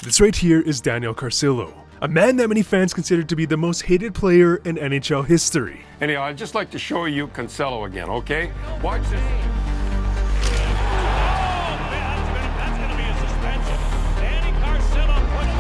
This right here is Daniel Carcillo, a man that many fans consider to be the most hated player in NHL history. Anyhow, I'd just like to show you Carcillo again, okay? Watch this. That's going to be a suspension. Danny Carcillo put it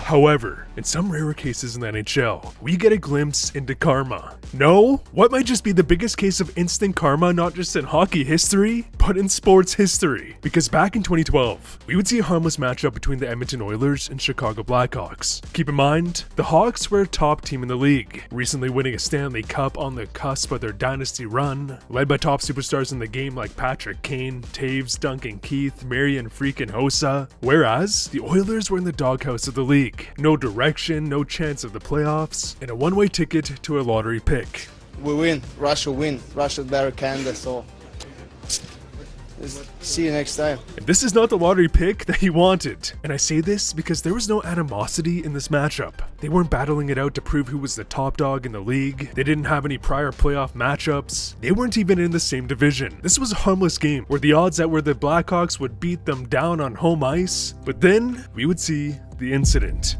However, in some rare cases in the NHL, we get a glimpse into karma. No, what might just be the biggest case of instant karma not just in hockey history, but in sports history. Because back in 2012, we would see a harmless matchup between the Edmonton Oilers and Chicago Blackhawks. Keep in mind, the Hawks were a top team in the league, recently winning a Stanley Cup on the cusp of their dynasty run, led by top superstars in the game like Patrick Kane, Taves, Duncan Keith, Marian freaking Hossa, whereas the Oilers were in the doghouse of the league. No direction, no chance of the playoffs, and a one-way ticket to a lottery pick. We win. Russia win. Russia better Canada, so see you next time. And this is not the lottery pick that he wanted. And I say this because there was no animosity in this matchup. They weren't battling it out to prove who was the top dog in the league. They didn't have any prior playoff matchups. They weren't even in the same division. This was a harmless game where the odds that were the Blackhawks would beat them down on home ice, but then we would see the incident.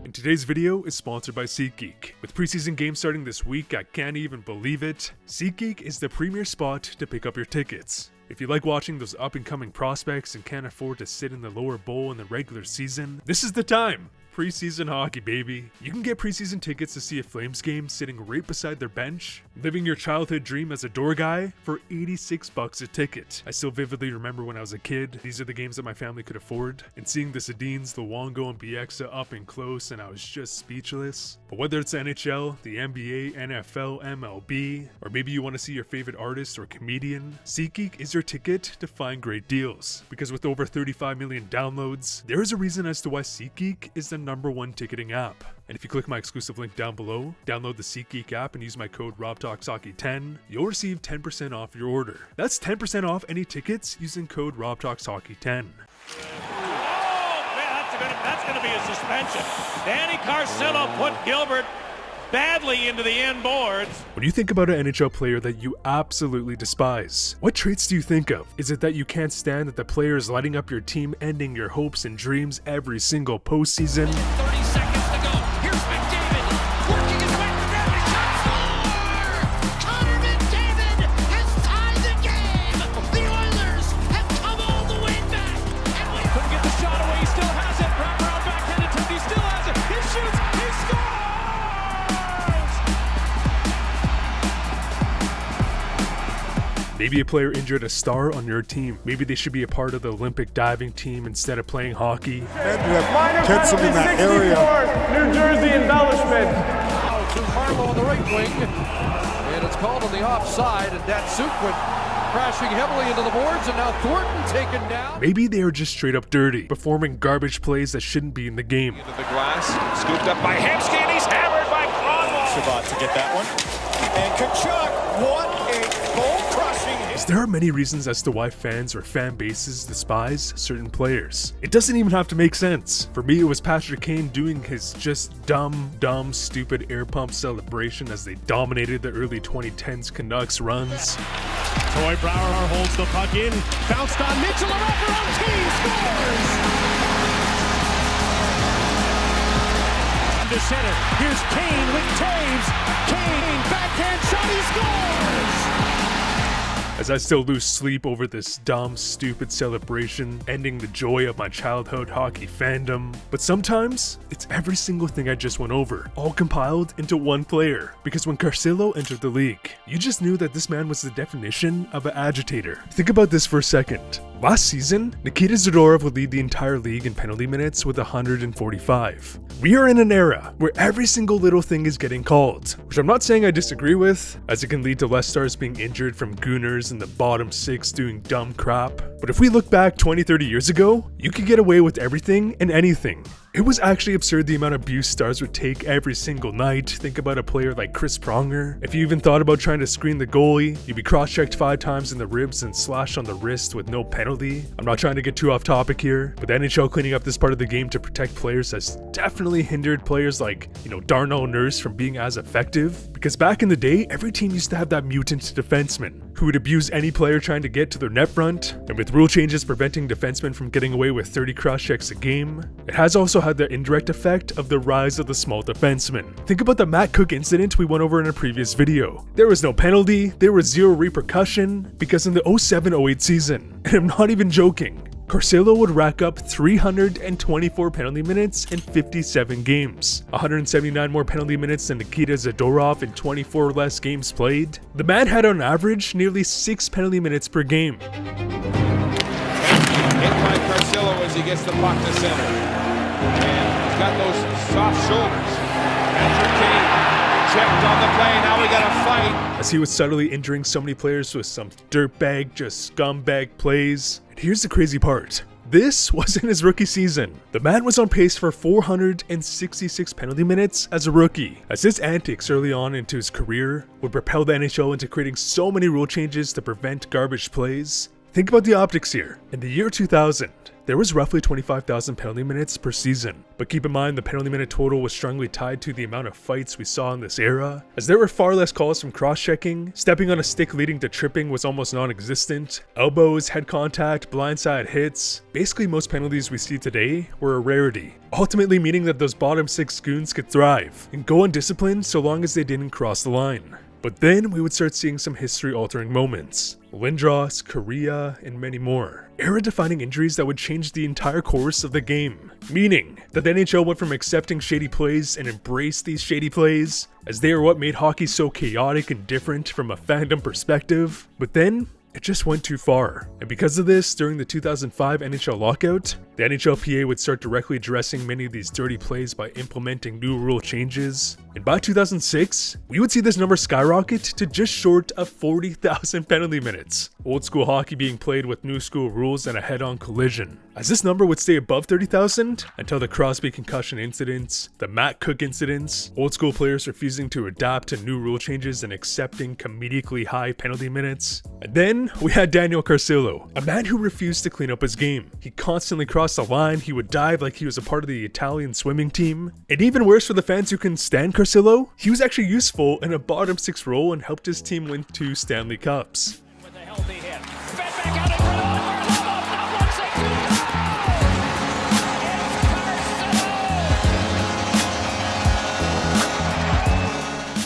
And today's video is sponsored by SeatGeek. With preseason games starting this week, I can't even believe it. SeatGeek is the premier spot to pick up your tickets. If you like watching those up-and-coming prospects and can't afford to sit in the lower bowl in the regular season, this is the time. Preseason hockey, baby. You can get preseason tickets to see a Flames game sitting right beside their bench, living your childhood dream as a door guy for $86 a ticket. I still vividly remember when I was a kid, these are the games that my family could afford, and seeing the Sedins, Luongo, and Bieksa up and close, and I was just speechless. But whether it's NHL, the NBA, NFL, MLB, or maybe you want to see your favorite artist or comedian, SeatGeek is your ticket to find great deals. Because with over 35 million downloads, there is a reason as to why SeatGeek is the #1 ticketing app. And if you click my exclusive link down below, download the SeatGeek app and use my code RobTalksHockey10, you'll receive 10% off your order. That's 10% off any tickets using code RobTalksHockey10. that's going to be a suspension. Danny Carcillo put Gilbert badly into the end boards. When you think about an NHL player that you absolutely despise, what traits do you think of? Is it that you can't stand that the player is lighting up your team, ending your hopes and dreams every single postseason? 30 seconds to go. Here's McDavid working his way to the net. Shot score! Connor McDavid has tied the game. The Oilers have come all the way back. And we couldn't get the shot away. He still has it. Wraparound backhanded tip. He still has it. He shoots. He scores! Maybe a player injured a star on your team. Maybe they should be a part of the Olympic diving team instead of playing hockey. Kids in that area. New Jersey embellishment. To Marlowe on the right wing, and it's called on the offside, and Datsuk went crashing heavily into the boards, and now Thornton taken down. Maybe they are just straight up dirty, performing garbage plays that shouldn't be in the game. Into the glass, scooped up by Hemsky, and he's hammered by Cronwall. Shabbat to get that one. And Kachuk, what a goal-crushing hit. There are many reasons as to why fans or fan bases despise certain players. It doesn't even have to make sense. For me, it was Patrick Kane doing his just dumb, stupid air pump celebration as they dominated the early 2010s Canucks runs. Troy Brouwer holds the puck in. Bounced on Mitchell. A wraparound team scores! To center. Here's Kane with Taves. Kane, backhand shot, he scores! As I still lose sleep over this dumb, stupid celebration, ending the joy of my childhood hockey fandom. But sometimes, it's every single thing I just went over, all compiled into one player. Because when Carcillo entered the league, you just knew that this man was the definition of an agitator. Think about this for a second. Last season, Nikita Zadorov would lead the entire league in penalty minutes with 145. We are in an era where every single little thing is getting called, which I'm not saying I disagree with, as it can lead to less stars being injured from gooners in the bottom six doing dumb crap. But if we look back 20-30 years ago, you could get away with everything and anything. It was actually absurd the amount of abuse stars would take every single night. Think about a player like Chris Pronger. If you even thought about trying to screen the goalie, you'd be cross-checked 5 times in the ribs and slashed on the wrist with no penalty. I'm not trying to get too off topic here, but the NHL cleaning up this part of the game to protect players has definitely hindered players like, Darnell Nurse from being as effective. Because back in the day, every team used to have that mutant defenseman who would abuse any player trying to get to their net front, and with rule changes preventing defensemen from getting away with 30 cross-checks a game, it has also had the indirect effect of the rise of the small defenseman. Think about the Matt Cook incident we went over in a previous video. There was no penalty, there was zero repercussion, because in the 07-08 season, and I'm not even joking, Carcillo would rack up 324 penalty minutes in 57 games, 179 more penalty minutes than Nikita Zadorov in 24 less games played. The man had on average nearly 6 penalty minutes per game. Hit by Carcillo as he gets the puck to center. And he's got those soft shoulders. Patrick Kane checked on the play. Now we got a fight. As he was subtly injuring so many players with some dirtbag, just scumbag plays. And here's the crazy part. This wasn't his rookie season. The man was on pace for 466 penalty minutes as a rookie, as his antics early on into his career would propel the NHL into creating so many rule changes to prevent garbage plays. Think about the optics here. In the year 2000, there was roughly 25,000 penalty minutes per season, but keep in mind the penalty minute total was strongly tied to the amount of fights we saw in this era, as there were far less calls from cross-checking, stepping on a stick leading to tripping was almost non-existent, elbows, head contact, blindside hits. Basically most penalties we see today were a rarity, ultimately meaning that those bottom 6 goons could thrive and go undisciplined so long as they didn't cross the line. But then we would start seeing some history-altering moments. Lindros, Korea, and many more. Era-defining injuries that would change the entire course of the game. Meaning that the NHL went from accepting shady plays and embraced these shady plays, as they are what made hockey so chaotic and different from a fandom perspective. But then, it just went too far. And because of this, during the 2005 NHL lockout, the NHLPA would start directly addressing many of these dirty plays by implementing new rule changes. And by 2006, we would see this number skyrocket to just short of 40,000 penalty minutes. Old school hockey being played with new school rules and a head-on collision. As this number would stay above 30,000 until the Crosby concussion incidents, the Matt Cook incidents, old school players refusing to adapt to new rule changes and accepting comedically high penalty minutes. And then we had Daniel Carcillo, a man who refused to clean up his game. He constantly crossed the line, he would dive like he was a part of the Italian swimming team. And even worse for the fans who can stand Carcillo, he was actually useful in a bottom 6 role and helped his team win 2 Stanley Cups. With a healthy hit. Fed back out in front of Varlamov. Now one second to go.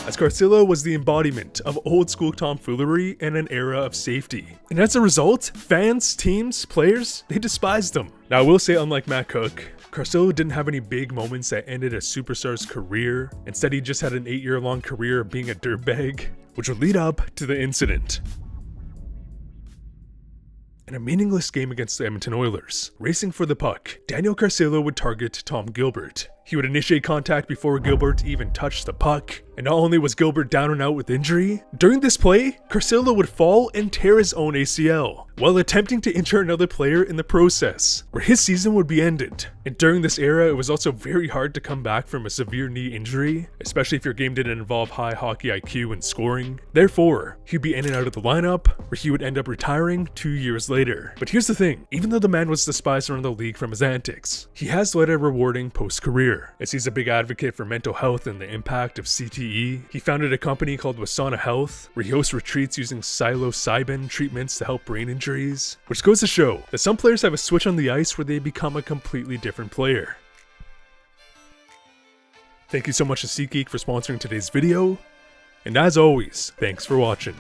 It's Carcillo. As Carcillo was the embodiment of old school tomfoolery and an era of safety. And as a result, fans, teams, players, they despised him. Now I will say, unlike Matt Cook, Carcillo didn't have any big moments that ended a superstar's career. Instead, he just had an 8-year-long career of being a dirtbag, which would lead up to the incident. In a meaningless game against the Edmonton Oilers, racing for the puck, Daniel Carcillo would target Tom Gilbert. He would initiate contact before Gilbert even touched the puck, and not only was Gilbert down and out with injury, during this play, Carcillo would fall and tear his own ACL, while attempting to injure another player in the process, where his season would be ended. And during this era, it was also very hard to come back from a severe knee injury, especially if your game didn't involve high hockey IQ and scoring. Therefore, he'd be in and out of the lineup, where he would end up retiring 2 years later. But here's the thing, even though the man was despised around the league from his antics, he has led a rewarding post-career, as he's a big advocate for mental health and the impact of CTE. He founded a company called Wasana Health, where he hosts retreats using psilocybin treatments to help brain injuries, which goes to show that some players have a switch on the ice where they become a completely different player. Thank you so much to SeatGeek for sponsoring today's video, and as always, thanks for watching.